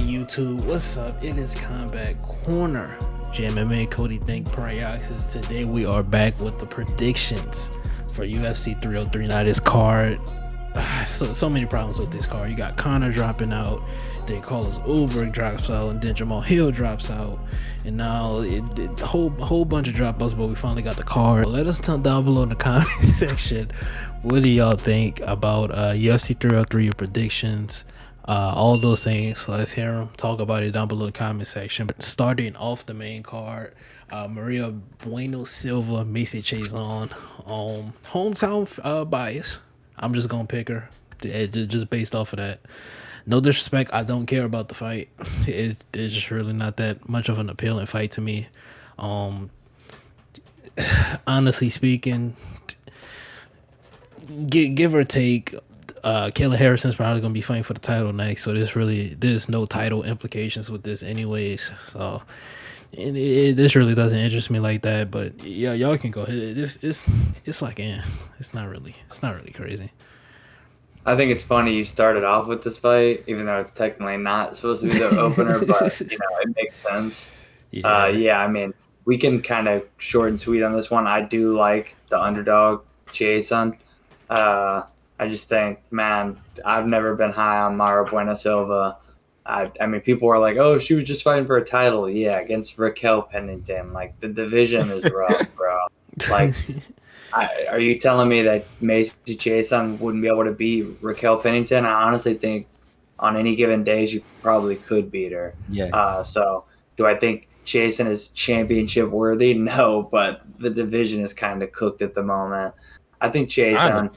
YouTube? What's up? It is Combat Corner. JMMA, Cody Think, Prioxis. Today we are back with the predictions for UFC 303. Now this card, so many problems with this card. You got Conor dropping out, then Carlos Ulberg drops out, and then Jamal Hill drops out, and now a whole bunch of dropouts. But we finally got the card. Let us know down below in the comment section. What do y'all think about UFC 303? Your predictions, all those things. Let's hear them. Talk about it down below in the comment section. But starting off the main card, Maria Bueno Silva, Macy Chiasson. Hometown bias. I'm just gonna pick her just based off of that. No disrespect, I don't care about the fight. It's just really not that much of an appealing fight to me. Honestly speaking, give or take, Kayla Harrison's probably gonna be fighting for the title next, so there's no title implications with this anyways. So this really doesn't interest me like that. But yeah, y'all can go ahead. It's like it's not really crazy. I think it's funny you started off with this fight, even though it's technically not supposed to be the opener, but it makes sense. Yeah. I mean, we can kind of short and sweet on this one. I do like the underdog, Jason. I just think, man, I've never been high on Mara Buena Silva. I mean, people were like, "Oh, she was just fighting for a title." Yeah, against Raquel Pennington. Like, the division is rough, bro. Like, are you telling me that Macy Chiasson wouldn't be able to beat Raquel Pennington? I honestly think on any given day she probably could beat her. Yeah. So do I think Chiasson is championship worthy? No, but the division is kind of cooked at the moment. I think Chiasson,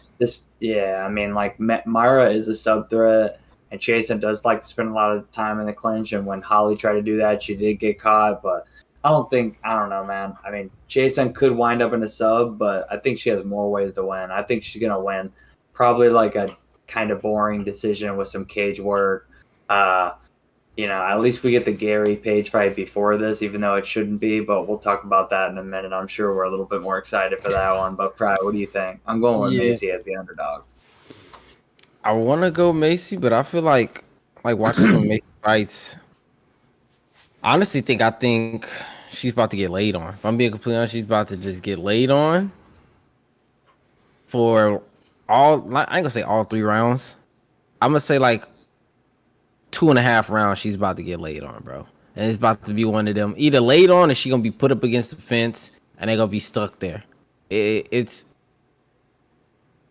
I mean, like Myra is a sub threat, and Chiasson does like to spend a lot of time in the clinch. And when Holly tried to do that, she did get caught, but I don't know, man. I mean, Jason could wind up in a sub, but I think she has more ways to win. I think she's going to win probably like a kind of boring decision with some cage work. At least we get the Gary Page fight before this, even though it shouldn't be, but we'll talk about that in a minute. I'm sure we're a little bit more excited for that one. But, Pryor, what do you think? I'm going with Macy as the underdog. I want to go Macy, but I feel like watching some Macy fights, I think she's about to get laid on. If I'm being completely honest, she's about to just get laid on for I ain't gonna say all 3 rounds. I'm gonna say like 2.5 rounds. She's about to get laid on, bro. And it's about to be one of them either laid on or she gonna be put up against the fence and they're gonna be stuck there. It's,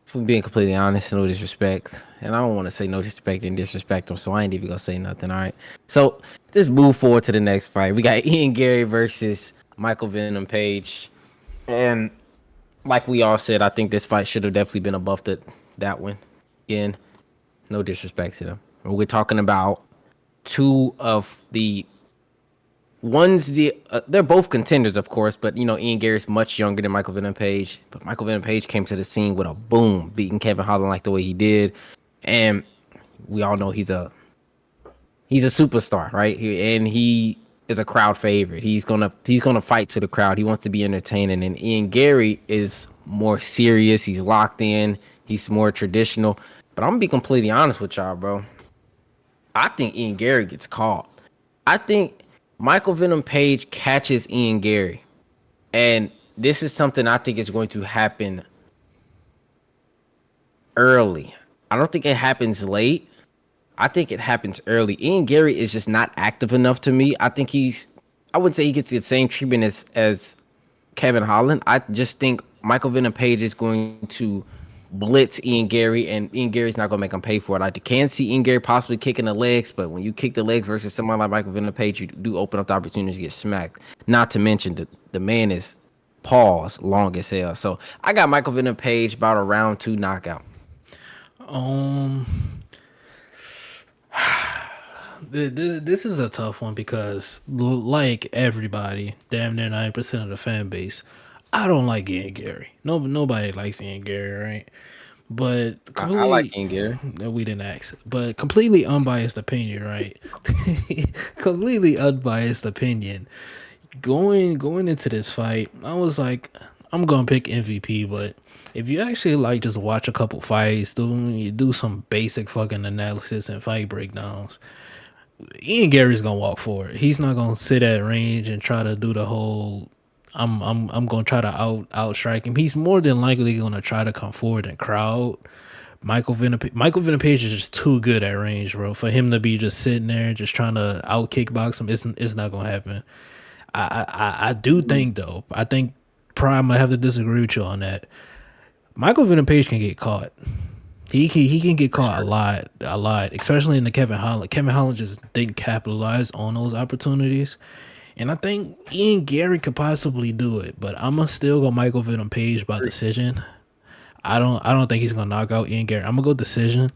if I'm being completely honest, no disrespect. And I don't want to say no disrespect and disrespect them, so I ain't even gonna say nothing, all right? So let's move forward to the next fight. We got Ian Gary versus Michael Venom Page. And like we all said, I think this fight should have definitely been above that one. Again, no disrespect to them. We're talking about two of the ones, they're both contenders, of course, but Ian Gary's much younger than Michael Venom Page. But Michael Venom Page came to the scene with a boom, beating Kevin Holland like the way he did, and we all know he's a superstar, right? He is a crowd favorite. He's gonna fight to the crowd. He wants to be entertaining, and Ian Gary is more serious. He's locked in. He's more traditional. But I'm gonna be completely honest with y'all, bro. I think Ian Gary gets caught. I think Michael Venom Page catches Ian Gary. And this is something I think is going to happen early. I don't think it happens late. I think it happens early. Ian Gary is just not active enough to me. I think I would say he gets the same treatment as Kevin Holland. I just think Michael Venom Page is going to blitz Ian Gary, and Ian Gary's not gonna make him pay for it. I can see Ian Gary possibly kicking the legs, but when you kick the legs versus someone like Michael Venom Page, you do open up the opportunity to get smacked. Not to mention the man is paws long as hell. So I got Michael Venom Page about a round 2 knockout. This is a tough one because, like everybody, damn near 90% of the fan base, I don't like Ian Gary. Nobody likes Ian Gary, right? But I like Ian Gary. We didn't ask, but completely unbiased opinion, right? Completely unbiased opinion. Going into this fight, I was like, I'm gonna pick MVP, but if you actually like just watch a couple fights, do some basic fucking analysis and fight breakdowns, Ian Gary's gonna walk for it. He's not gonna sit at range and try to do the whole. I'm gonna try to outstrike him. He's more than likely gonna try to come forward and crowd. Michael Venom Page is just too good at range, bro. For him to be just sitting there, just trying to out kickbox him, it's not gonna happen. I do think though. I think Prime might have to disagree with you on that. Michael Venom Page can get caught. He can get caught a lot, especially in the Kevin Holland. Kevin Holland just didn't capitalize on those opportunities, and I think Ian Gary could possibly do it. But I'ma still go Michael Venom Page by decision. I don't think he's gonna knock out Ian Gary. I'm gonna go decision.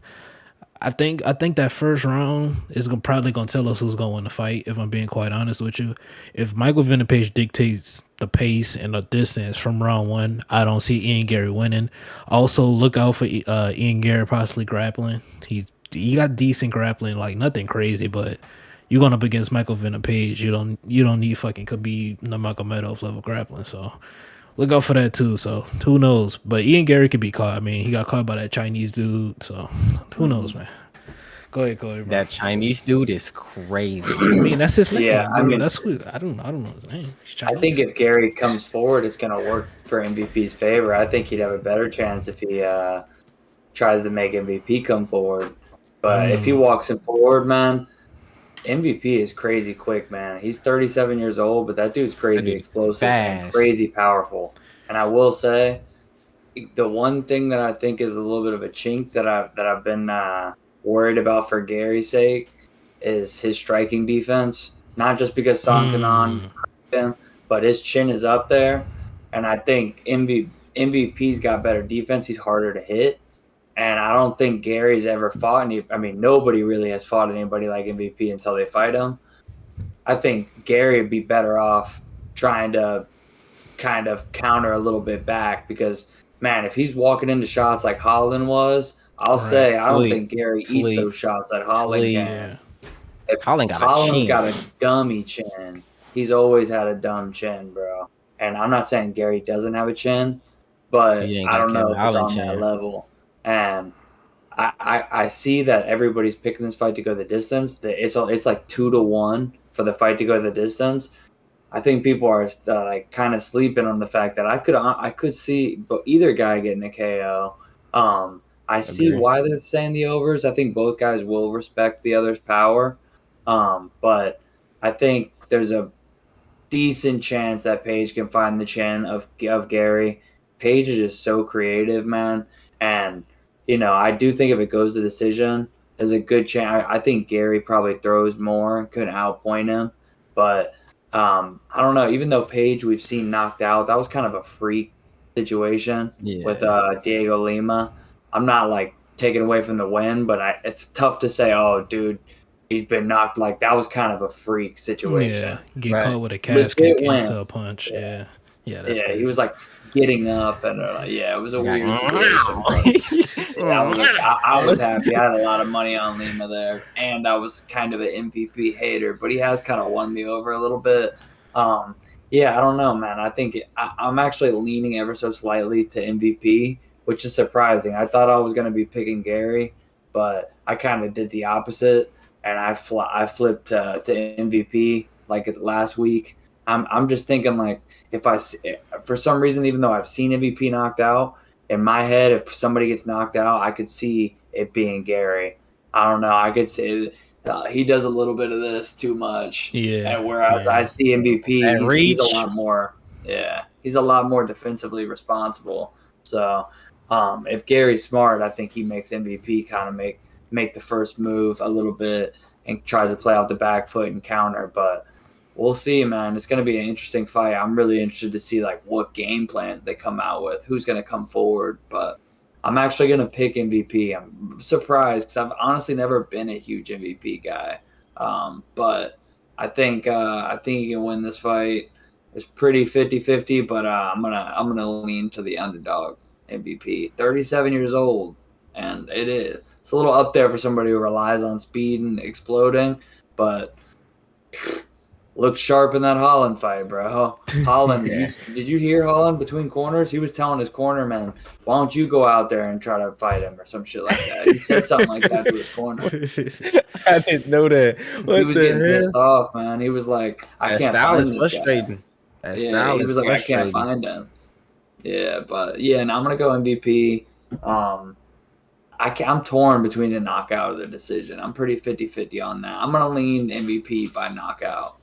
I think that first round is probably gonna tell us who's gonna win the fight. If I'm being quite honest with you, if Michael Venom Page dictates the pace and the distance from round one, I don't see Ian Gary winning. Also, look out for Ian Gary possibly grappling. He got decent grappling, like nothing crazy, but you're going up against Michael Venom Page. You don't need fucking Khabib Nurmagomedov level grappling. So look out for that too. So who knows? But Ian Gary could be caught. I mean, he got caught by that Chinese dude. So who knows, man? Go ahead, bro. That Chinese dude is crazy. I mean, that's his name. Yeah, Bro. I mean, that's who. I don't know his name. He's Chinese. I think if Gary comes forward, it's going to work for MVP's favor. I think he'd have a better chance if he tries to make MVP come forward. But if he walks him forward, man, MVP is crazy quick, man. He's 37 years old, but that dude's crazy explosive and crazy powerful. And I will say, the one thing that I think is a little bit of a chink that I've been worried about for Gary's sake is his striking defense. Not just because Son Kanan him, but his chin is up there, and I think MVP's got better defense. He's harder to hit, and I don't think Gary's ever fought any. I mean, nobody really has fought anybody like MVP until they fight him. I think Gary would be better off trying to kind of counter a little bit back because, man, if he's walking into shots like Holland was, I'll say I don't think Gary eats those shots that Holland can. Yeah. If Holland's got a dummy chin, he's always had a dumb chin, bro. And I'm not saying Gary doesn't have a chin, but I don't know if it's on that level. And I see that everybody's picking this fight to go the distance. It's like 2-1 for the fight to go the distance. I think people are like kind of sleeping on the fact that I could see either guy getting a KO. I see why they're saying the overs. I think both guys will respect the other's power. But I think there's a decent chance that Paige can find the chin of Gary. Paige is just so creative, man. And, I do think if it goes to decision, there's a good chance. I think Gary probably throws more and could outpoint him. But I don't know. Even though Paige we've seen knocked out, that was kind of a freak situation with Diego Lima. I'm not like taking away from the win, but it's tough to say, oh, dude, he's been knocked. Like that was kind of a freak situation. Yeah, get caught with a calf kick into a punch. Yeah, that's crazy. He was like getting up, and it was a weird situation. I was happy. I had a lot of money on Lima there, and I was kind of an MVP hater, but he has kind of won me over a little bit. I don't know, man. I think I'm actually leaning ever so slightly to MVP, which is surprising. I thought I was going to be picking Gary, but I kind of did the opposite, and I flipped to MVP like last week. I'm just thinking like if for some reason, even though I've seen MVP knocked out, in my head, if somebody gets knocked out, I could see it being Gary. I don't know. I could say he does a little bit of this too much. Yeah. And whereas I see MVP, he's a lot more. Yeah, he's a lot more defensively responsible. So if Gary's smart, I think he makes MVP kind of make the first move a little bit and tries to play off the back foot and counter. But we'll see, man. It's going to be an interesting fight. I'm really interested to see like what game plans they come out with, who's going to come forward. But I'm actually going to pick MVP. I'm surprised because I've honestly never been a huge MVP guy. But I think he can win this fight. It's pretty 50-50, but I'm gonna lean to the underdog MVP. 37 years old, and it's a little up there for somebody who relies on speed and exploding, but looked sharp in that Holland fight, bro. Holland, did you hear Holland between corners? He was telling his corner man, "Why don't you go out there and try to fight him or some shit like that?" He said something like that to his corner. I didn't know that. He What was the getting pissed hell? off, man. He was like, "I That can't style find is this guy." frustrating. That Yeah, style he is was like, "I can't frustrating. find him." Yeah, but yeah, and I'm gonna go MVP. Um, I'm torn between the knockout or the decision. I'm pretty 50-50 on that. I'm gonna lean MVP by knockout.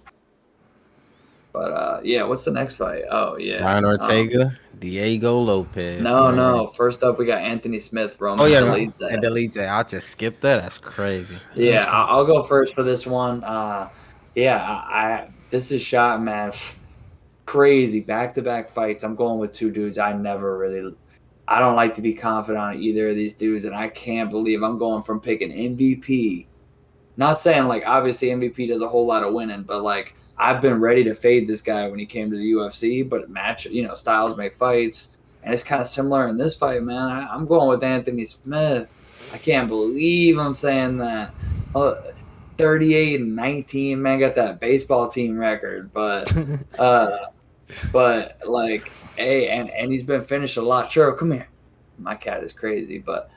But yeah, what's the next fight? Oh yeah. Ryan Ortega, Diego Lopez, man. No. First up, we got Anthony Smith, Oh Roman yeah, Dolidze. and delete it. I'll just skip that. That's crazy. Yeah, That's cool. I'll go first for this one. Yeah, I this is shot, man. Crazy back-to-back fights. I'm going with two dudes I don't like to be confident on either of these dudes, and I can't believe I'm going from picking MVP. Not saying like obviously MVP does a whole lot of winning, but like I've been ready to fade this guy when he came to the UFC, but styles make fights, and it's kind of similar in this fight, man. I'm going with Anthony Smith. I can't believe I'm saying that. 38-19, man, got that baseball team record, uh, but like, hey, and he's been finished a lot. Sure, come here. My cat is crazy, but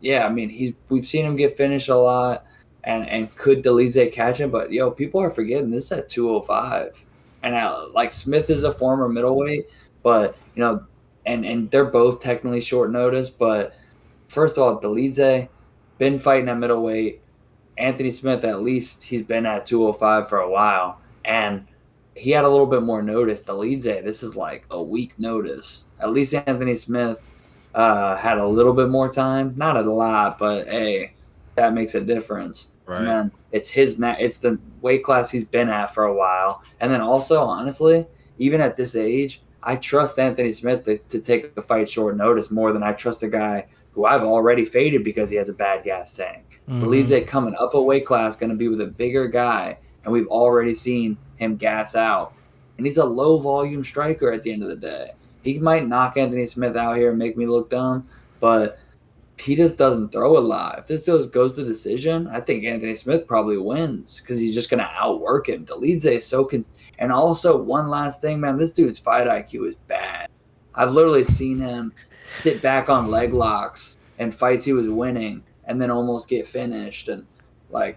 yeah, I mean, we've seen him get finished a lot, and could Delize catch him? But yo, people are forgetting this is at 205, and like Smith is a former middleweight, but and they're both technically short notice. But first of all, Delize been fighting at middleweight. Anthony Smith, at least he's been at 205 for a while, and he had a little bit more notice. Delize, this is like a week notice. At least Anthony Smith had a little bit more time, not a lot, but hey, that makes a difference. Right. And then it's it's the weight class he's been at for a while. And then also, honestly, even at this age, I trust Anthony Smith to take a fight short notice more than I trust a guy who I've already faded because he has a bad gas tank. Delize coming up a weight class, going to be with a bigger guy, and we've already seen him gas out. And he's a low volume striker at the end of the day. He might knock Anthony Smith out here and make me look dumb, but he just doesn't throw a lot. If this goes to decision, I think Anthony Smith probably wins because he's just going to outwork him. Delize is and also one last thing, man, this dude's fight IQ is bad. I've literally seen him sit back on leg locks in fights he was winning and then almost get finished. And like,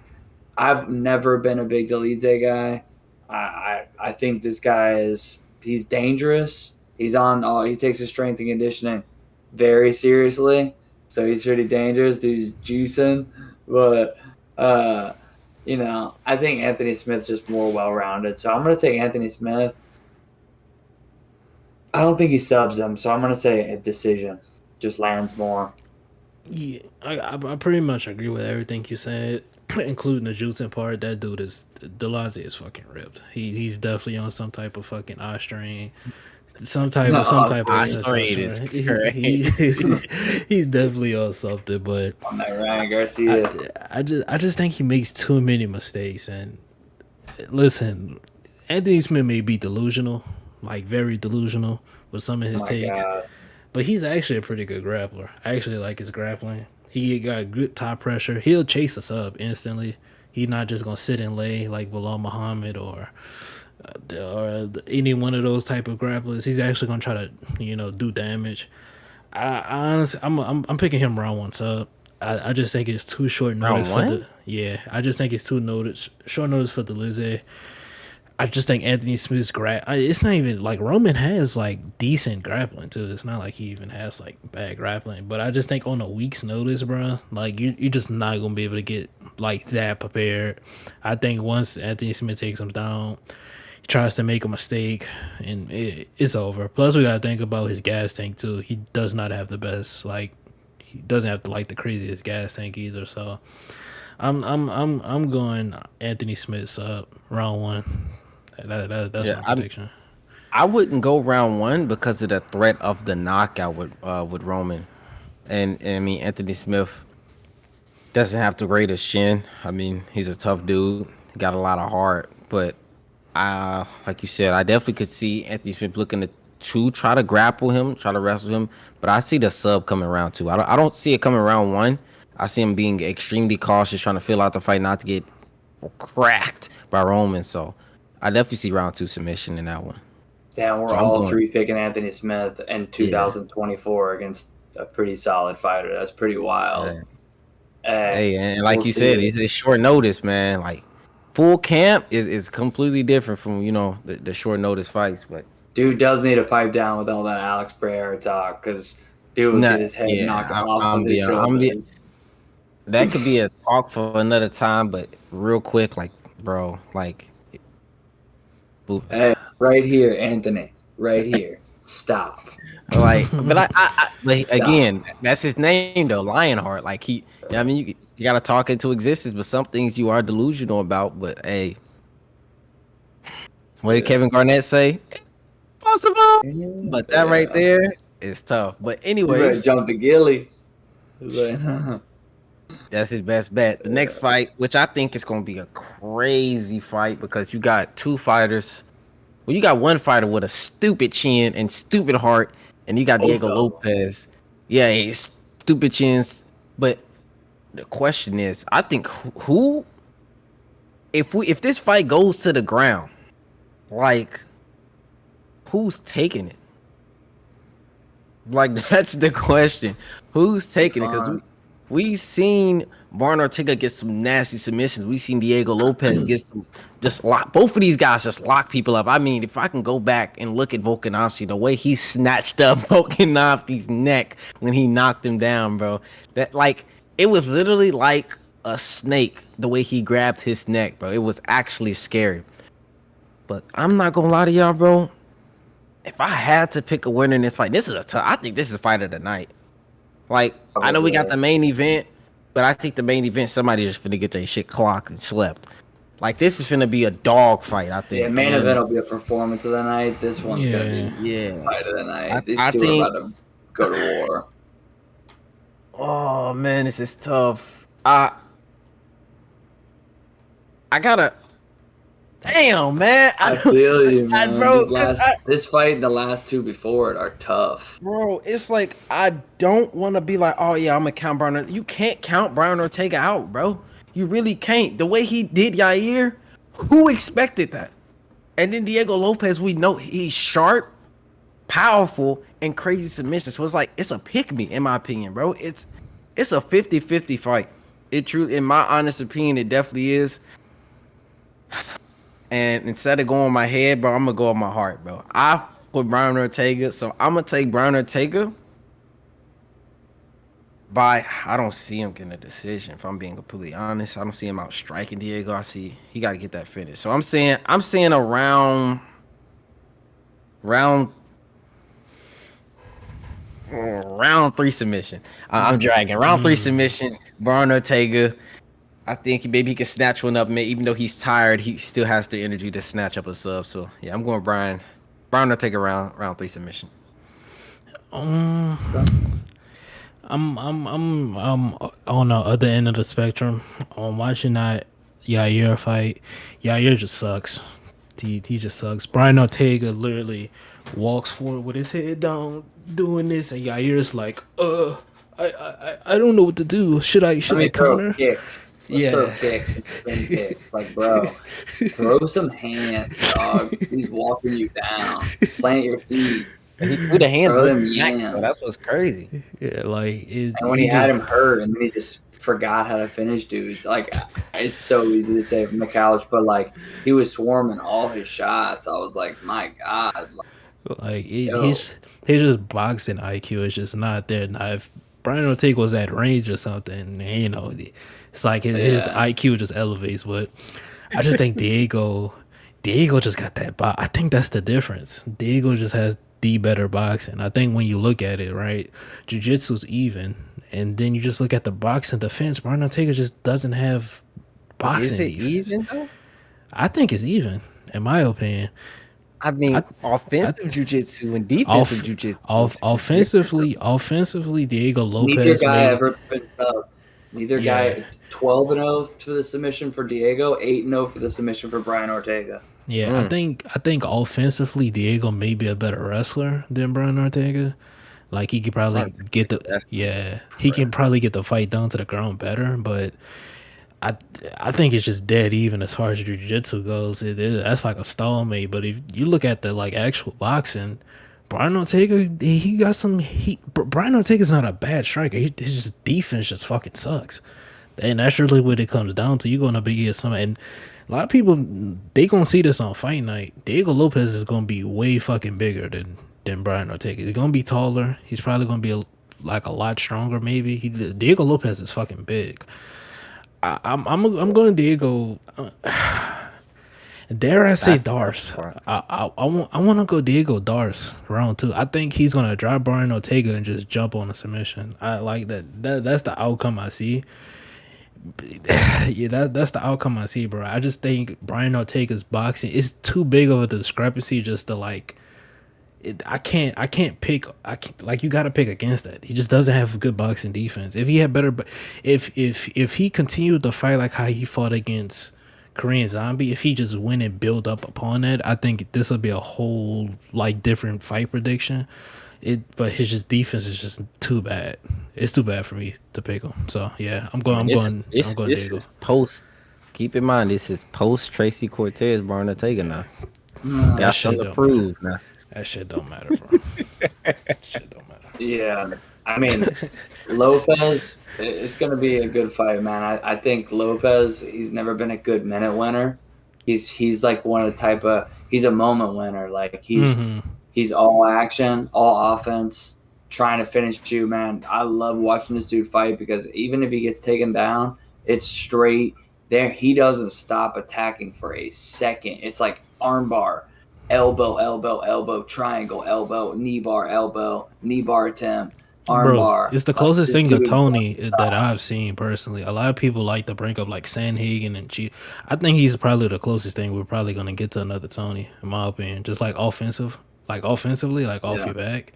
I've never been a big Delize guy. I think this guy he's dangerous. He takes his strength and conditioning very seriously. So he's pretty dangerous. Dude's juicing. But, I think Anthony Smith's just more well-rounded. So I'm going to take Anthony Smith. I don't think he subs him. So I'm going to say a decision. Just lands more. Yeah, I pretty much agree with everything you said, including the juicing part. That dude Delaze is fucking ripped. He's definitely on some type of fucking eye strain, some type of testosterone. He's definitely on something. But on that Ryan Garcia, I just think he makes too many mistakes. And listen, Anthony Smith may be delusional, like very delusional with some of his takes. God. But he's actually a pretty good grappler. I actually like his grappling. He got good top pressure. He'll chase us up instantly. He's not just gonna sit and lay like Bilal Muhammad or any one of those type of grapplers. He's actually gonna try to do damage. I honestly, I'm picking him round one sub. I just think it's too short notice I just think it's too short notice for the Lizzie. I just think Anthony Smith's it's not even like Roman has like decent grappling too. It's not like he even has like bad grappling. But I just think on a week's notice, bro, like you're just not gonna be able to get like that prepared. I think once Anthony Smith takes him down, he tries to make a mistake, and it's over. Plus, we gotta think about his gas tank too. He does not have the best he doesn't have the craziest gas tank either. So I'm going Anthony Smith's up round one. That's my prediction. I wouldn't go round one because of the threat of the knockout with Roman, and I mean Anthony Smith doesn't have the greatest chin. I mean he's a tough dude, got a lot of heart, but like you said, I definitely could see Anthony Smith looking to try to grapple him, try to wrestle him, but I see the sub coming round two. I don't see it coming round one. I see him being extremely cautious, trying to fill out the fight, not to get cracked by Roman. So I definitely see round 2 submission in that one. Damn, we're So I'm all going. three picking Anthony Smith in Yeah. 2024 against a pretty solid fighter. That's pretty wild. Yeah. Eh, Hey, and we'll like you said, see. it's short notice, man. Like full camp is completely different from the short notice fights. But Dude does need to pipe down with all that Alex Pereira talk because dude would nah, get his head knocked yeah, off of his shoulders. that could be a talk for another time. But real quick, like bro, like Hey, right here, Anthony. Right here. Stop. but Stop. again, that's his name though, Lionheart. Like I mean, you got to talk into existence, but some things you are delusional about. But hey, what did Yeah. Kevin Garnett say? Possible, but that right Yeah. there is tough. But You better anyways, jump the gilly. Like, that's his best bet. The next fight, which I think is going to be a crazy fight because you got two fighters. Well, you got one fighter with a stupid chin and stupid heart, and you got Diego Otho. Lopez. Yeah, he's stupid chins. But the question is, I think who, if this fight goes to the ground, like who's taking it? Like that's the question. Who's Be taking it? Because fun. we seen Barn Ortega get some nasty submissions. We seen Diego Lopez get some just lock. Both of these guys just lock people up. I mean, if I can go back and look at Volkanovski, the way he snatched up Volkanovski's neck when he knocked him down, bro. That like it was literally like a snake. The way he grabbed his neck, bro. It was actually scary. But I'm not gonna lie to y'all, bro. If I had to pick a winner in this fight, this is a tough. I think this is fight of the night. Like I know we got Probably. the main event, but I think the main event somebody just finna get their shit clocked and slept. Like this is finna be a dog fight, I Yeah, think. main event And will be a performance of the night. This one's gonna Yeah. be yeah, fight of the night. These I two are think. about to go to war. Oh man, this is tough. I gotta. Damn man, I feel you, man. bro, cause This fight and the last two before it are tough. bro, it's like I don't want to be like, oh yeah, I'm gonna count Brown. You can't count Brown Ortega out, bro. You really can't. The way he did Yair, who expected that? And then Diego Lopez, we know he's sharp, powerful, and crazy submission. So it's like it's a pick me, in my opinion, bro. It's a 50-50 fight. It truly, in my honest opinion, it definitely is. And instead of going on my head, bro, I'm gonna go on my heart, bro. I put Brown Ortega, so I'm gonna take Brown Ortega. I don't see him getting a decision. If I'm being completely honest, I don't see him out striking Diego. I see he got to get that finish. So I'm saying a round round 3 submission. I'm dragging round 3 submission. Brown Ortega. I think maybe he can snatch one up. Even though he's tired, he still has the energy to snatch up a sub. So yeah, I'm going Brian. Brown Ortega round 3 submission. I'm on the other end of the spectrum. Watching that Yair fight, Yair just sucks. He just sucks. Brian Ortega literally walks forward with his head down, doing this, and Yair's like, I don't know what to do. Should I Let me throw counter? kicks. Let's throw kicks and spin kicks. Like, bro, throw some hands, dog. He's walking you down. Plant your feet. He threw the hands Throw with them the back, yams. though. That's what's crazy. Yeah, like And when he had him hurt, and then he just forgot how to finish dudes. Like, it's so easy to say from the couch, but like he was swarming all his shots. I was like, my God. he's just boxing IQ is just not there. Now if Brian Ortega was at range or something, it's like his Yeah. IQ just elevates. But I just think Diego just got that box. I think that's the difference. Diego just has the better boxing. I think when you look at it, right, jiu-jitsu's even, and then you just look at the boxing defense. Brian Ortega just doesn't have boxing Is it defense. even though? I think it's even, in my opinion. I mean, I- offensive jiu-jitsu and defensive jiu-jitsu. Offensively, Diego Neither Lopez guy made. ever been sub. Neither Yeah. guy 12-0 for the submission for Diego, 8-0 for the submission for Brian Ortega. Yeah, I think offensively, Diego may be a better wrestler than Brian Ortega. Like he could probably Brian get the Ortega, he can probably get the fight down to the ground better. But I think it's just dead even as far as jiu-jitsu goes. That's like a stalemate. But if you look at the like actual boxing, Brian Ortega, he got some. Brian Ortega's not a bad striker. His just defense just fucking sucks, and that's really what it comes down to. You're gonna be against somebody, and a lot of people they gonna see this on fight night. Diego Lopez is gonna be way fucking bigger than Brian Ortega. He's gonna be taller. He's probably gonna be like a lot stronger. Maybe Diego Lopez is fucking big. I'm going Diego. Dare I say Dars? I want to go Diego Dars round 2. I think he's gonna drop Brian Ortega and just jump on a submission. I like that. That's the outcome I see. Yeah, that's the outcome I see, bro. I just think Brian Ortega's boxing is too big of a discrepancy just to like. I can't pick. Like you got to pick against that. He just doesn't have good boxing defense. If he had better, if he continued to fight like how he fought against Korean Zombie, if he just went and build up upon that, I think this will be a whole like different fight prediction. But his just defense is just too bad. It's too bad for me to pick him. So yeah, I'm going Diego. Is post. Keep in mind, this is post Tracy Cortez, Brian Ortega now. Got something to prove now. That shit don't matter, bro. That shit don't matter. Yeah, I mean, Lopez, it's going to be a good fight, man. I think Lopez, he's never been a good minute winner. He's like one of the type of, he's a moment winner. Like he's all action, all offense, trying to finish you, man. I love watching this dude fight because even if he gets taken down, it's straight there. He doesn't stop attacking for a second. It's like armbar. Elbow, elbow, elbow, triangle, elbow, knee bar attempt, arm bar. It's the closest thing to Tony that I've seen personally. A lot of people like to bring up like Sandhagen and G. I think he's probably the closest thing we're probably gonna get to another Tony, in my opinion. Just like offensively, like off your back.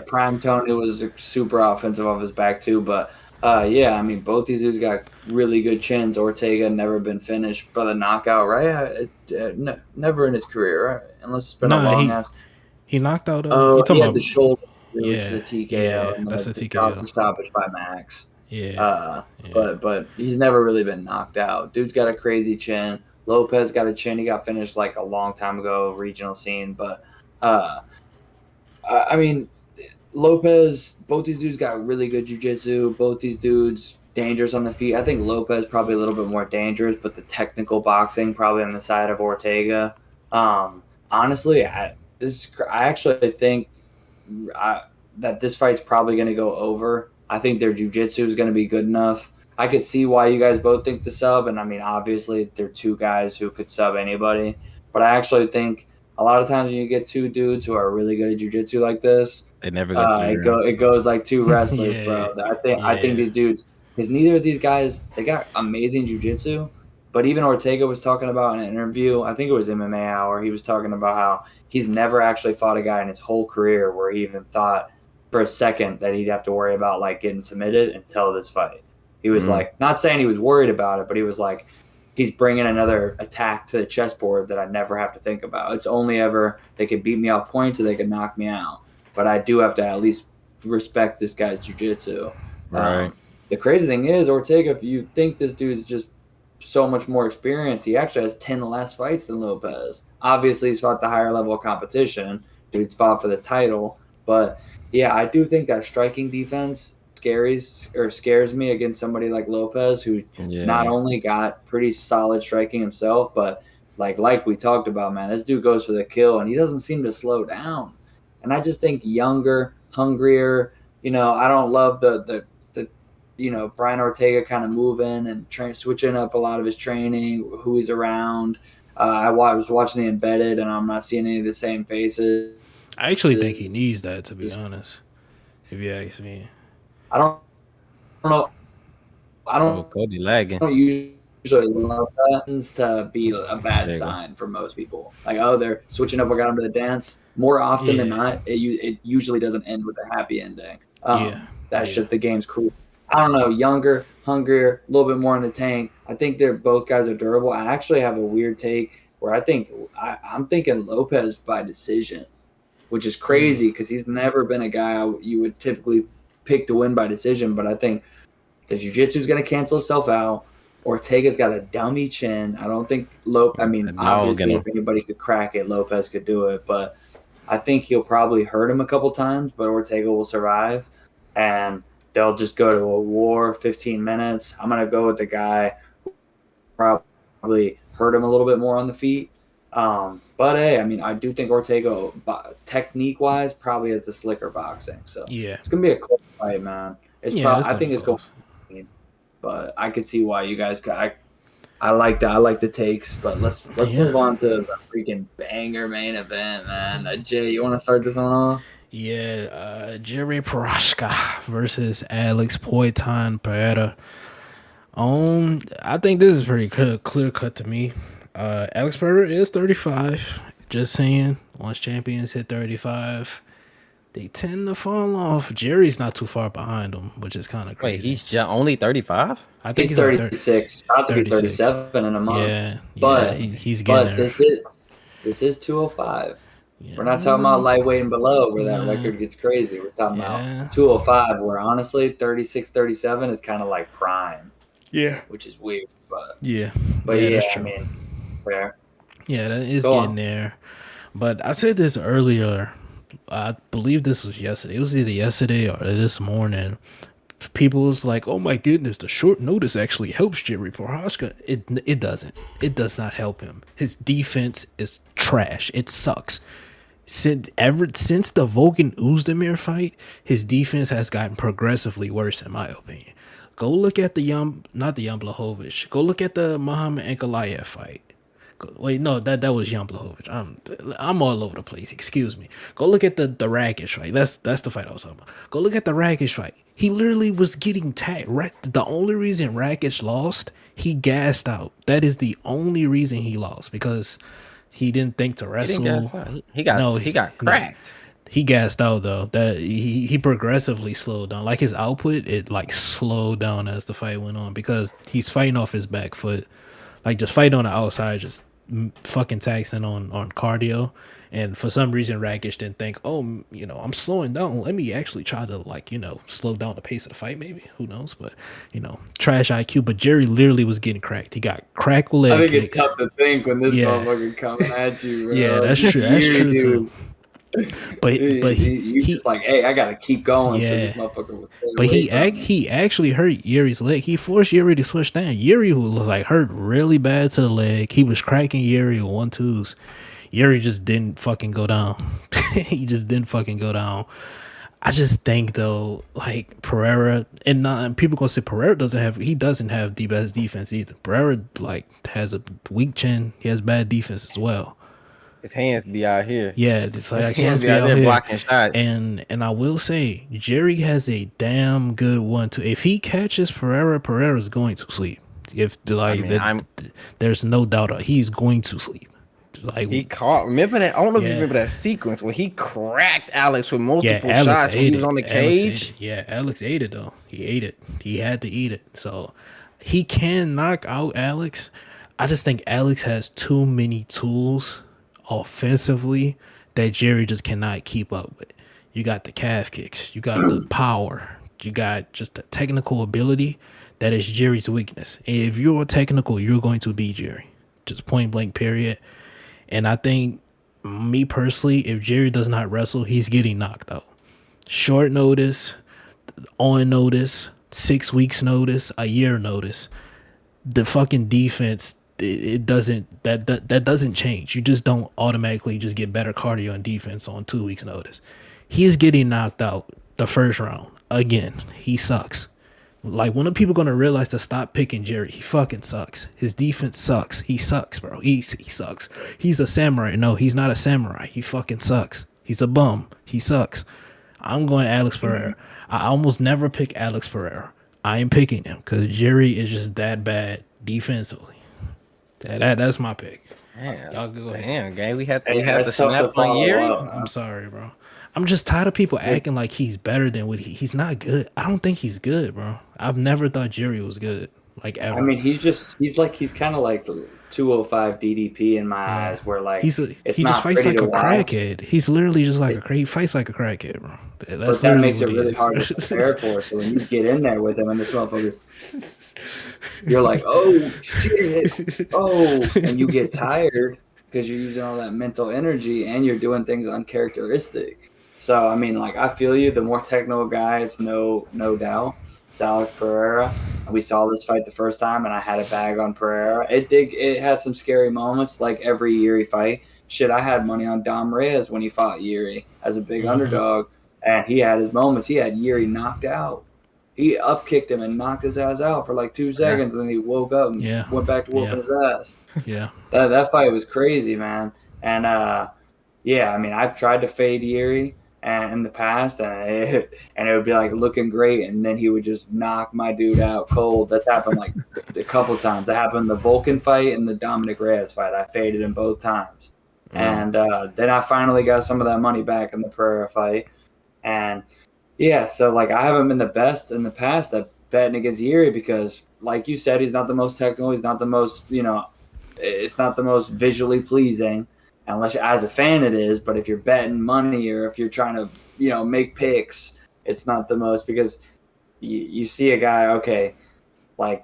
Prime Tony was super offensive off his back too, but I mean, both these dudes got really good chins. Ortega never been finished by the knockout, right? Never in his career, right? Unless it's been a long ass. He knocked out. He had the shoulder, which is a TKO. Yeah, and that's a TKO. Stoppage by Max. Yeah. But he's never really been knocked out. Dude's got a crazy chin. Lopez got a chin. He got finished like a long time ago, regional scene. But I mean, Lopez, both these dudes got really good jiu-jitsu. Both these dudes dangerous on the feet. I think Lopez probably a little bit more dangerous, but the technical boxing probably on the side of Ortega. Honestly, I actually think that this fight's probably going to go over. I think their jiu-jitsu is going to be good enough. I could see why you guys both think the sub, and I mean, obviously, they're two guys who could sub anybody. But I actually think a lot of times when you get two dudes who are really good at jiu-jitsu like this, they never it goes like two wrestlers, bro. I think these dudes, because neither of these guys, they got amazing jiu-jitsu. But even Ortega was talking about in an interview, I think it was MMA Hour, he was talking about how he's never actually fought a guy in his whole career where he even thought for a second that he'd have to worry about like getting submitted until this fight. He was like, not saying he was worried about it, but he was like, he's bringing another attack to the chessboard that I never have to think about. It's only ever they could beat me off points or they could knock me out. But I do have to at least respect this guy's jiu-jitsu. Right. The crazy thing is, Ortega, if you think this dude's just so much more experience, he actually has 10 less fights than Lopez. Obviously, he's fought the higher level of competition. Dude's fought for the title. But, yeah, I do think that striking defense scares me against somebody like Lopez, who not only got pretty solid striking himself, but like we talked about, man, this dude goes for the kill, and he doesn't seem to slow down. And I just think younger, hungrier, I don't love the Brian Ortega kind of moving and switching up a lot of his training, who he's around. I was watching the Embedded, and I'm not seeing any of the same faces. I actually think he needs that, to be honest, if you ask me. I don't know. Cody lagging. I don't usually love that to be a bad sign for most people. Like, they're switching up. I got them to the dance. More often than not, it usually doesn't end with a happy ending. That's just the game's cool. I don't know. Younger, hungrier, a little bit more in the tank. I think both guys are durable. I actually have a weird take where I think I'm thinking Lopez by decision, which is crazy because he's never been a guy you would typically pick to win by decision. But I think The jiu-jitsu is going to cancel itself out. Ortega's got a dummy chin. I don't think I mean, obviously, if anybody could crack it, Lopez could do it, but I think he'll probably hurt him a couple times, but Ortega will survive, and they'll just go to a war, 15 minutes. I'm going to go with the guy who probably hurt him a little bit more on the feet. But hey, I mean, I do think Ortega, technique-wise, probably has the slicker boxing. So it's going to be a close fight, man. I think it's going to be, but I could see why you guys got. I like that. I like the takes, but let's move on to the freaking banger main event, man. Jay, you want to start this one off? Yeah, Jiri Prochazka versus Alex Poitin Pereira. I think this is pretty clear cut to me. Alex Pereira is 35. Just saying, once champions hit 35, they tend to fall off. Jerry's not too far behind him, which is kind of crazy. Wait, he's only 35? I think he's 36. About to be 37 in a month. Yeah, but he's getting there. This is 205. Yeah. We're not talking about lightweight and below where that record gets crazy. We're talking about 205 where honestly 36, 37 is kind of like prime. Yeah. Which is weird. But that's true. I mean, fair. Yeah, that is getting there. But I said this earlier. I believe this was yesterday. It was either yesterday or this morning. People was like, "Oh my goodness, the short notice actually helps Jiri Prochazka." It doesn't. It does not help him. His defense is trash. It sucks. Since the Volkan Oezdemir fight, his defense has gotten progressively worse, in my opinion. Go look at not the Jan Blachowicz. Go look at the Muhammad Ankalaev fight. Wait, no, that was Jan Blachowicz. I'm all over the place. Excuse me. Go look at the Rakic fight. That's the fight I was talking about. Go look at the Rakic fight. He literally was getting tagged. The only reason Rakic lost, he gassed out. That is the only reason he lost, because he didn't think to wrestle. He got cracked. No, he gassed out though. That he progressively slowed down. Like his output, it like slowed down as the fight went on, because he's fighting off his back foot. Like just fighting on the outside, just fucking taxing on cardio. And for some reason, Rakic didn't think, I'm slowing down. Let me actually try to slow down the pace of the fight. Maybe, who knows? But trash IQ. But Jerry literally was getting cracked. He got cracked leg kicks. I think it's tough to think when this motherfucker coming at you. Bro. Yeah, that's true. That's true too. But he just like, hey, I gotta keep going. Yeah. So this motherfucker was. But he actually hurt Yuri's leg. He forced Yuri to switch down. Yuri was like hurt really bad to the leg. He was cracking Yuri with 1-2s. Yuri just didn't fucking go down. He just didn't fucking go down. I just think though, like Pereira, and people gonna say Pereira doesn't have the best defense either. Pereira has a weak chin. He has bad defense as well. His hands be out here. Yeah, it's like hands be out here blocking shots. And I will say, Jerry has a damn good 1-2. If he catches Pereira's going to sleep. There's no doubt he's going to sleep. Like he caught. Remember that? I don't know if you remember that sequence where he cracked Alex with multiple shots when he was on the cage. Alex ate it though. He ate it. He had to eat it. So he can knock out Alex. I just think Alex has too many tools offensively that Jerry just cannot keep up with. You got the calf kicks. You got the power. You got just the technical ability. That is Jerry's weakness. If you're technical, you're going to beat Jerry. Just point blank, period. And I think, me personally, if Jerry does not wrestle, he's getting knocked out. Short notice, on notice, 6 weeks notice, a year notice. The fucking defense, it doesn't that doesn't change. You just don't automatically just get better cardio and defense on 2 weeks notice. He's getting knocked out the first round. Again, he sucks. Like, when are people gonna realize to stop picking Jerry? He fucking sucks. His defense sucks. He sucks, bro. He sucks. He's a samurai. No, he's not a samurai. He fucking sucks. He's a bum. He sucks. I'm going Alex Pereira. I almost never pick Alex Pereira. I am picking him because Jerry is just that bad defensively. That's my pick. Damn. Y'all go ahead. Damn, gang. We have to snap on Jerry. I'm sorry, bro. I'm just tired of people acting like he's better than what he's not good. I don't think he's good, bro. I've never thought Jerry was good. like ever. I mean, he's kind of like 205 DDP in my eyes, where like it's he just not fights pretty like to a watch. crackhead. He's literally just like he fights like a crackhead, bro. That's But that literally makes what it he really hard to prepare for. So when you get in there with him and this motherfucker, you're like, oh shit, oh, and you get tired because you're using all that mental energy and you're doing things uncharacteristic. So I mean, like I feel you. The more technical guy, it's no doubt. It's Alex Pereira. And we saw this fight the first time, and I had a bag on Pereira. It had some scary moments, like every Yuri fight. Shit, I had money on Dom Reyes when he fought Yuri as a big underdog, and he had his moments. He had Yuri knocked out. He upkicked him and knocked his ass out for like 2 seconds, and then he woke up and Yeah, went back to whooping yeah, his ass. yeah. That fight was crazy, man. And yeah, I mean, I've tried to fade Yuri and in the past, and it would be like looking great, and then he would just knock my dude out cold. That's happened like a couple times. That happened in the Vulcan fight and the Dominic Reyes fight. I faded him both times, and then I finally got some of that money back in the Pereira fight, and yeah, so like I haven't been the best in the past at betting against Yuri because, like you said, he's not the most technical. He's not the most, it's not the most visually pleasing, unless as a fan it is. But if you're betting money or if you're trying to, make picks, it's not the most because you see a guy, okay, like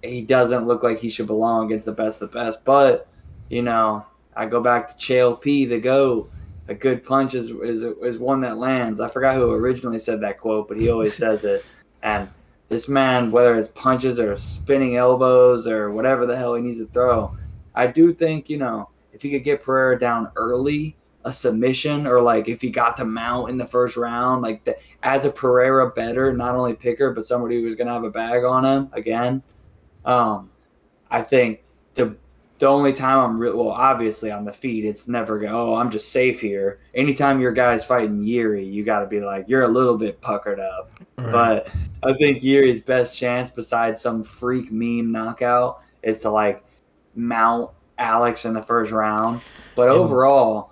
he doesn't look like he should belong against the best. But I go back to Chael P, the GOAT. A good punch is one that lands. I forgot who originally said that quote, but he always says it. And this man, whether it's punches or spinning elbows or whatever the hell he needs to throw, I do think if he could get Pereira down early, a submission, or like if he got to mount in the first round, like as a Pereira better, not only picker but somebody who's gonna have a bag on him again. I think the only time I'm well, obviously on the feet, it's never going. Oh, I'm just safe here. Anytime your guy's fighting Yuri, you got to be like you're a little bit puckered up. Right. But I think Yuri's best chance, besides some freak meme knockout, is to like mount Alex in the first round. But overall,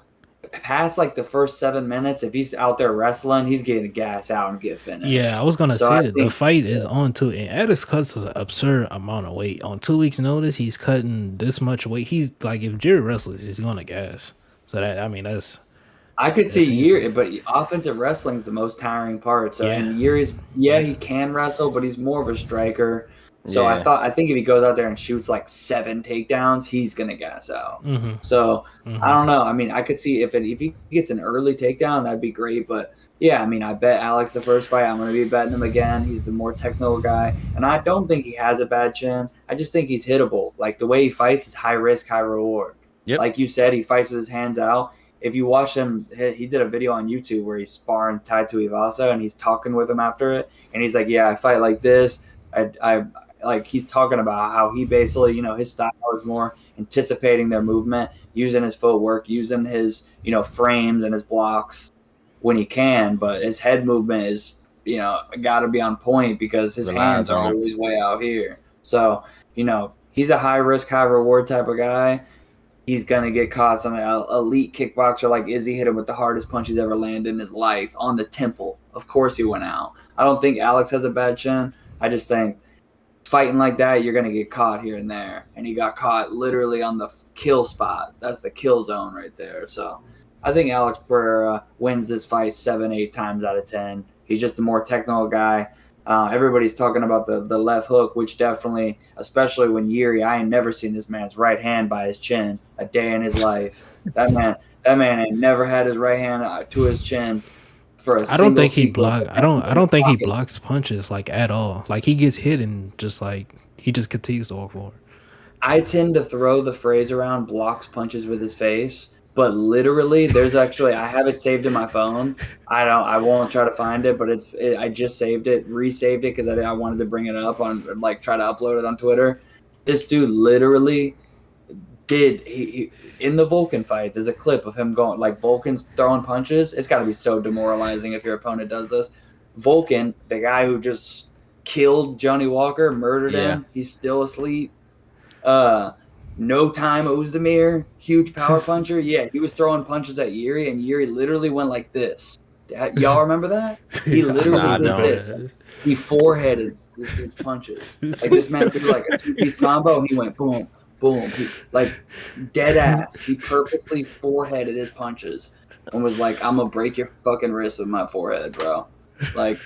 past like the first 7 minutes, if he's out there wrestling, he's getting gas out and get finished. Yeah, I was gonna So say I that the think fight is on to and Alex cuts an absurd amount of weight. On 2 weeks' notice, he's cutting this much weight. He's like if Jerry wrestles, he's gonna gas. So I could that see seems Yuri, but offensive wrestling is the most tiring part. So, yeah. and Yuri's, he can wrestle, but he's more of a striker. So Yeah. I think if he goes out there and shoots like 7 takedowns, he's gonna gas out. Mm-hmm. So Mm-hmm. I don't know. I mean, I could see if he gets an early takedown, that'd be great. But yeah, I mean, I bet Alex the first fight. I'm gonna be betting him again. He's the more technical guy, and I don't think he has a bad chin. I just think he's hittable. Like the way he fights is high risk, high reward. Yep. Like you said, he fights with his hands out. If you watch him, he did a video on YouTube where he's sparring Tai Tuivasa and he's talking with him after it, and he's like, "Yeah, I fight like this. I like." He's talking about how he basically, his style is more anticipating their movement, using his footwork, using his, frames and his blocks when he can, but his head movement is, got to be on point because his hands are always way out here. So, he's a high risk, high reward type of guy. He's going to get caught. Some elite kickboxer like Izzy hit him with the hardest punch he's ever landed in his life on the temple. Of course he went out. I don't think Alex has a bad chin. I just think fighting like that, you're going to get caught here and there. And he got caught literally on the kill spot. That's the kill zone right there. So I think Alex Pereira wins this fight 7, 8 times out of 10. He's just a more technical guy. Everybody's talking about the left hook, which definitely, especially when Yuri, I ain't never seen this man's right hand by his chin a day in his life. That man ain't never had his right hand to his chin for a I don't single think he sequence. I don't think he blocks punches like at all. Like he gets hit and just like he just continues to walk forward. I tend to throw the phrase around blocks punches with his face, but literally there's actually I have it saved in my phone. I won't try to find it, but I just saved it, resaved it because I wanted to bring it up on like try to upload it on Twitter. This dude literally he in the Vulcan fight, there's a clip of him going like Vulcan's throwing punches. It's got to be so demoralizing if your opponent does this. Vulcan, the guy who just killed Johnny Walker, murdered him, he's still asleep. No Time Ozdemir, huge power puncher. Yeah, he was throwing punches at Yuri, and Yuri literally went like this. Y'all remember that? He literally did this. He foreheaded this dude's punches. Like this man did like a 2-piece combo, and he went boom, boom. He like dead ass. He purposely foreheaded his punches and was like, "I'm gonna break your fucking wrist with my forehead, bro." Like,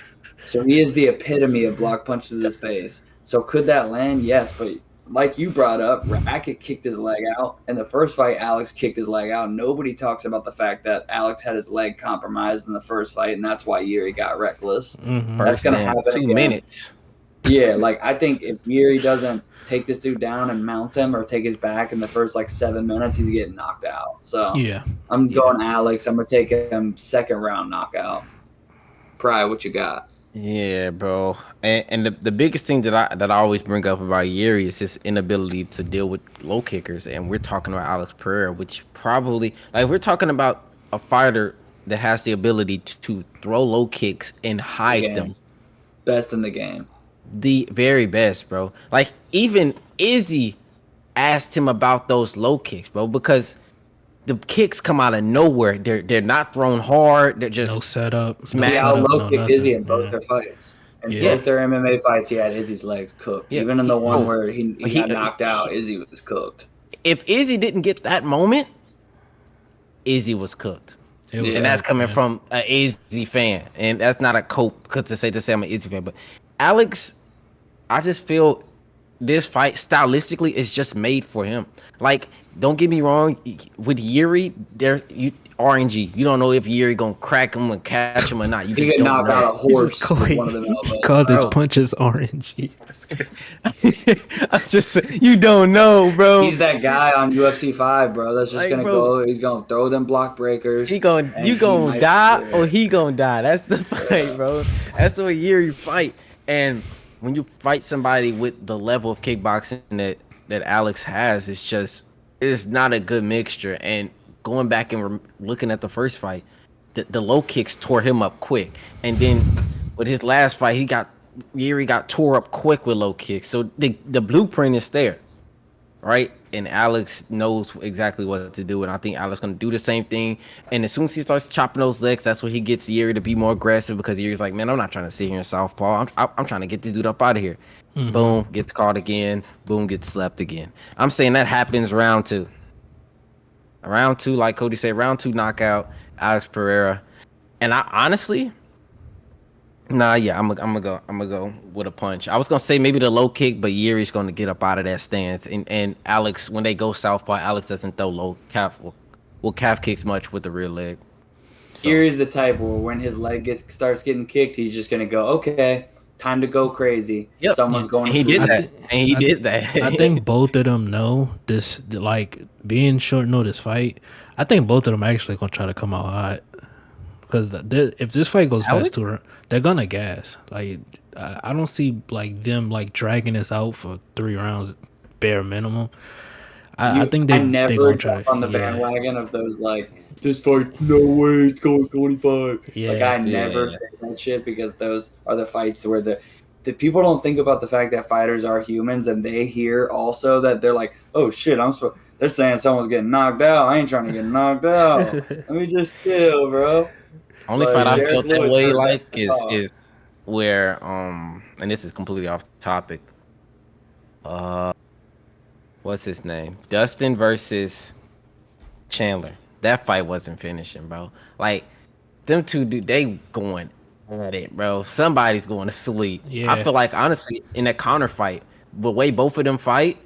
so he is the epitome of block punches to his face. So could that land? Yes, but like you brought up, Rackett kicked his leg out. In the first fight, Alex kicked his leg out. Nobody talks about the fact that Alex had his leg compromised in the first fight, and that's why Jiri got reckless. That's going to happen 2 again. minutes. Yeah, like I think if Jiri doesn't take this dude down and mount him or take his back in the first like 7 minutes, he's getting knocked out. So Yeah, I'm going Alex. I'm going to take him second round knockout. Pry, what you got? Yeah, bro. And the biggest thing that I always bring up about Yuri is his inability to deal with low kickers. And we're talking about Alex Pereira, which probably like we're talking about a fighter that has the ability to throw low kicks and hide them. Best in the game. The very best, bro. Like even Izzy asked him about those low kicks, bro, because the kicks come out of nowhere. They're not thrown hard. They're just no setup. smack. He low kicked Izzy in both their fights. In both their MMA fights, he had Izzy's legs cooked. Yeah, Even in the one where he got knocked out, Izzy was cooked. If Izzy didn't get that moment, Izzy was cooked. And that's coming from an Izzy fan. And that's not a cope because to say I'm an Izzy fan. But Alex, I just feel this fight stylistically is just made for him. Like, don't get me wrong, with Yuri, RNG. You don't know if Yuri gonna crack him and catch him or not. You just can knock out a horse. He called his punches RNG. I'm just you don't know, bro. He's that guy on UFC 5, bro. That's just gonna go. He's gonna throw them block breakers. You gonna die or he gonna die. That's the fight, bro. That's the way Yuri fight. And when you fight somebody with the level of kickboxing that Alex has, it's not a good mixture. And going back and looking at the first fight, the low kicks tore him up quick. And then with his last fight, Yuri got tore up quick with low kicks. So the blueprint is there, right? And Alex knows exactly what to do. And I think Alex gonna do the same thing. And as soon as he starts chopping those legs, that's when he gets Yuri to be more aggressive because Yuri's like, man, I'm not trying to sit here in southpaw. I'm trying to get this dude up out of here. Mm-hmm. Boom, gets caught again. Boom, gets slapped again. I'm saying that happens round 2. Round 2, like Cody said, round 2 knockout, Alex Pereira. And I honestly, I'm gonna go with a punch. I was gonna say maybe the low kick, but Yuri's gonna get up out of that stance. And Alex, when they go southpaw, Alex doesn't throw low calf kicks much with the rear leg. So. Yuri's the type where when his leg starts getting kicked, he's just gonna go, okay, time to go crazy. Yep. Someone's going. And he did that. I think both of them know this. Like being short notice fight, I think both of them actually gonna try to come out hot. Because if this fight goes past 2 rounds, they're gonna gas. Like I don't see like them like dragging this out for 3 rounds, bare minimum. I think they gonna try on the bandwagon of those like this fight. No way, it's going 25. Yeah, like I never say that shit because those are the fights where the people don't think about the fact that fighters are humans and they hear also that they're like, oh shit, they're saying someone's getting knocked out. I ain't trying to get knocked out. Let me just chill, bro. Only fight I felt that way like is where and this is completely off topic. What's his name? Dustin versus Chandler. That fight wasn't finishing, bro. Like them two they going at it, bro. Somebody's going to sleep. Yeah. I feel like honestly in that counter fight, the way both of them fight,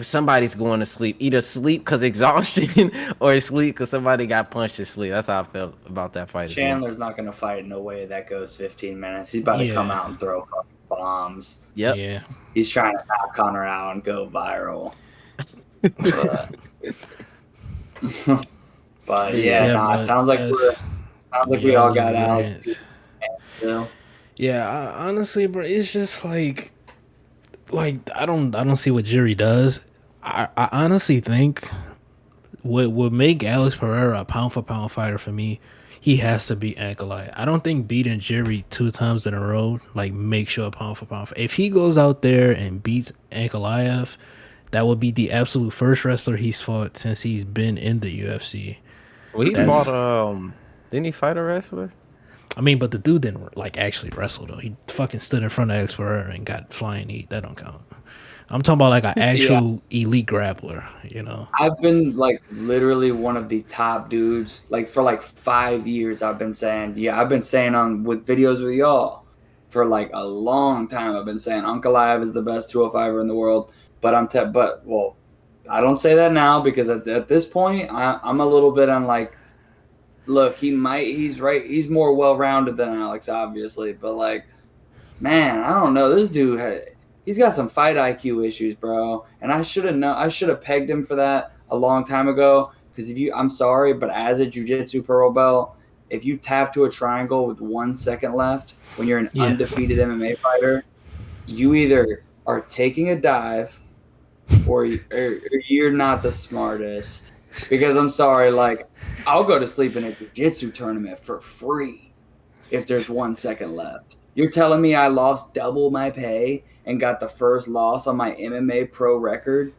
somebody's going to sleep. Either sleep because exhaustion or sleep because somebody got punched to sleep. That's how I felt about that fight. Chandler's not going to fight in a way that goes 15 minutes. He's about to come out and throw fucking bombs. Yep. Yeah. He's trying to knock Connor out and go viral. But it sounds like we all got out. Yeah, honestly, bro, it's just like I don't see what Jiri does. I honestly think what would make Alex Pereira a pound for pound fighter for me, he has to beat Ankalaev. I don't think beating Jiri 2 times in a row like makes you a pound for pound. If he goes out there and beats Ankalaev, that would be the absolute first wrestler he's fought since he's been in the UFC. Well, he fought didn't he fight a wrestler? I mean, but the dude didn't like actually wrestle though. He fucking stood in front of Alex Pereira and got flying knee. That don't count. I'm talking about like an Yeah, actual elite grappler. You know. I've been like literally one of the top dudes. Like for like 5 years, I've been saying, yeah, I've been saying on with videos with y'all for like a long time. I've been saying Ankalaev is the best 205er in the world. But well, I don't say that now because at this point, I'm a little bit on like, look, he's right, he's more well rounded than Alex, obviously, but like man, I don't know. This dude he's got some fight IQ issues, bro. And I should have pegged him for that a long time ago. Because I'm sorry, but as a jiu-jitsu purple belt, if you tap to a triangle with 1 second left when you're an Yeah. undefeated MMA fighter, you either are taking a dive or you're not the smartest. Because I'm sorry, like I'll go to sleep in a jiu-jitsu tournament for free if there's 1 second left. You're telling me I lost double my pay and got the first loss on my MMA pro record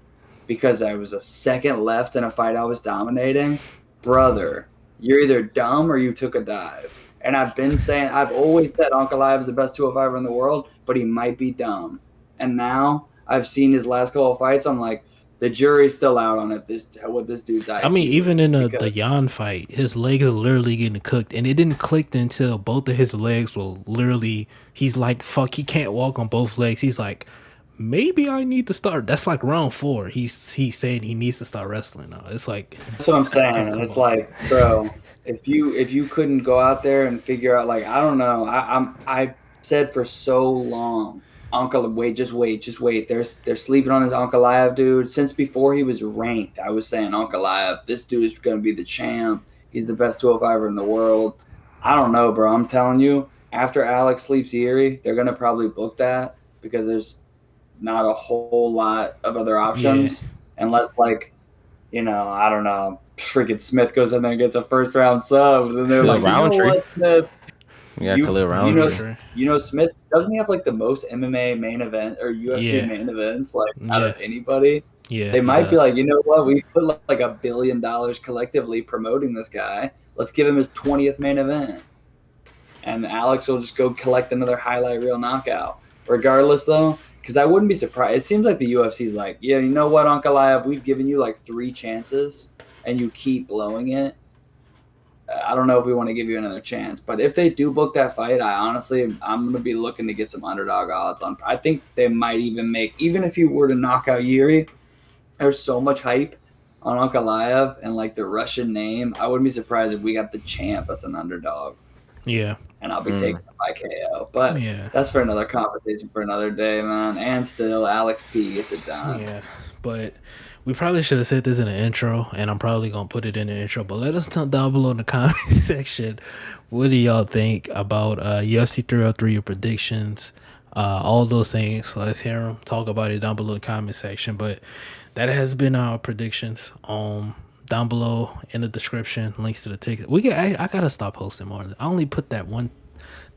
because I was a second left in a fight I was dominating? Brother, you're either dumb or you took a dive. And I've always said Ankalaev is the best 205 in the world, but he might be dumb. And now I've seen his last couple of fights. I'm like, the jury's still out on what this dude's I mean, IQ even is in the because Yan fight, his legs are literally getting cooked, and it didn't click until both of his legs were literally. He's like, "Fuck, he can't walk on both legs." He's like, "Maybe I need to start." That's like round 4. He's saying he needs to start wrestling now. It's like, that's what I'm saying. And come it's on, man. like, bro, if you couldn't go out there and figure out, like, I don't know. I said for so long, Uncle, wait, just wait. They're sleeping on this Ankalaev dude since before he was ranked. I was saying Ankalaev, this dude is gonna be the champ. He's the best 205er in the world. I don't know, bro. I'm telling you, after Alex sleeps Erie, they're gonna probably book that because there's not a whole lot of other Yeah, options unless like I don't know, freaking Smith goes in there and gets a first round sub. And then they're Khalil like, you know Roundtree. what, Smith? Yeah, You Khalil you know Roundtree. Roundtree. Smith doesn't he have like the most MMA main event or UFC Yeah, main events like out yeah, of anybody? yeah. They He might be does. like, you know what? We put like $1 billion collectively promoting this guy. Let's give him his 20th main event, and Alex will just go collect another highlight reel knockout. Regardless, though, because I wouldn't be surprised. It seems like the UFC's like, yeah, you know what, Ankalaev, we've given you like 3 chances, and you keep blowing it. I don't know if we want to give you another chance, but if they do book that fight, I'm going to be looking to get some underdog odds on. I think they might even even if you were to knock out Yuri, there's so much hype on Ankalaev and like the Russian name. I wouldn't be surprised if we got the champ as an underdog, Yeah, and I'll be taking it by KO. But yeah. that's for another conversation for another day, man. And still, Alex P gets it done. Yeah, but we probably should have said this in the intro, and I'm probably gonna put it in the intro. But let us know down below in the comment section, what do y'all think about UFC 303, your predictions, all those things. So let's hear them talk about it down below in the comment section. But that has been our predictions. Down below in the description, links to the ticket. I gotta stop posting more. I only put that one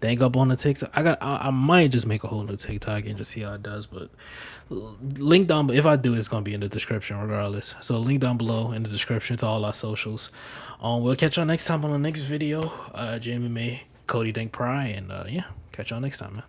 thing up on the TikTok. I might just make a whole new TikTok and just see how it does. But link down, if I do, it's gonna be in the description regardless. So link down below in the description to all our socials. We'll catch y'all next time on the next video. JMMA, Cody Dank Pry, and yeah, catch y'all next time, man.